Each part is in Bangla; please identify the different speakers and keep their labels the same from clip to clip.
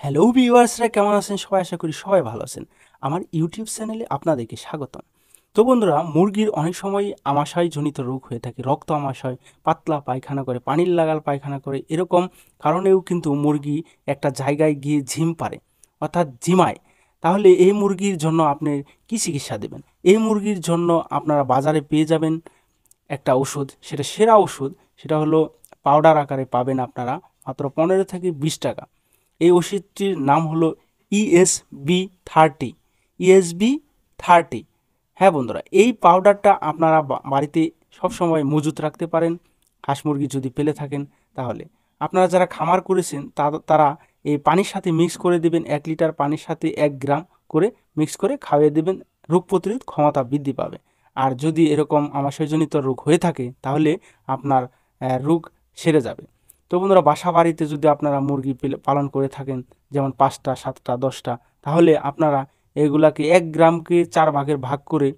Speaker 1: হ্যালো ভিউয়ার্সরা, কেমন আছেন সবাই? আশা করি সবাই ভালো আছেন। আমার ইউটিউব চ্যানেলে আপনাদেরকে স্বাগতম। তো বন্ধুরা, মুরগির অনেক সময় আমাশয়জনিত রোগ হয়ে থাকে। রক্ত আমাশয়, পাতলা পায়খানা করে, পানির লাগাল পায়খানা করে, এরকম কারণেও কিন্তু মুরগি একটা জায়গায় গিয়ে ঝিম পারে, অর্থাৎ ঝিমায়। তাহলে এই মুরগির জন্য আপনি কী চিকিৎসা দেবেন? এই মুরগির জন্য আপনারা বাজারে পেয়ে যাবেন একটা ওষুধ, সেটা সেরা ওষুধ। সেটা হলো পাউডার আকারে পাবেন আপনারা মাত্র 15 থেকে 20 টাকা। এই ওষুধটির নাম হলো ESB30। ESB30। হ্যাঁ বন্ধুরা, এই পাউডারটা আপনারা বাড়িতে সবসময় মজুত রাখতে পারেন। হাঁস মুরগি যদি পেলে থাকেন, তাহলে আপনারা যারা খামার করেছেন তারা এই পানির সাথে মিক্স করে দেবেন। 1 লিটার পানির সাথে 1 গ্রাম করে মিক্স করে খাওয়িয়ে দেবেন। রোগ প্রতিরোধ ক্ষমতা বৃদ্ধি পাবে। আর যদি এরকম আমাশয়জনিত রোগ হয়ে থাকে, তাহলে আপনার রোগ সেরে যাবে। তো বন্ধুরা, বাসা বাড়িতে যদি আপনারা মুরগি পালন করে থাকেন, যেমন 5টা 7টা 10টা, তাহলে আপনারা এগুলাকে 1 গ্রামকে 4 ভাগের ভাগ করে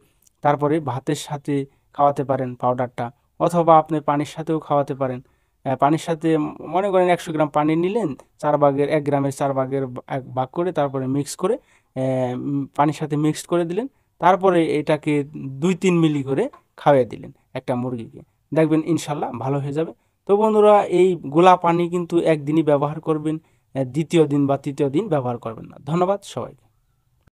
Speaker 1: তারপরে ভাতের সাথে খাওয়াতে পারেন পাউডারটা, অথবা আপনি পানির সাথেও খাওয়াতে পারেন। পানির সাথে মনে করেন 100 গ্রাম পানি নিলেন, 4 ভাগের 1 গ্রামের 4 ভাগের এক ভাগ করে তারপরে মিক্স করে পানির সাথে মিক্সড করে দিলেন। তারপরে এটাকে 2-3 মিলি করে খাওয়াই দিলেন একটা মুরগিকে। দেখবেন ইনশাল্লাহ ভালো হয়ে যাবে। তো বন্ধুরা, এই গোলা পানি কিন্তু একদিনই ব্যবহার করবেন, দ্বিতীয় দিন বা তৃতীয় দিন ব্যবহার করবেন না। ধন্যবাদ সবাইকে।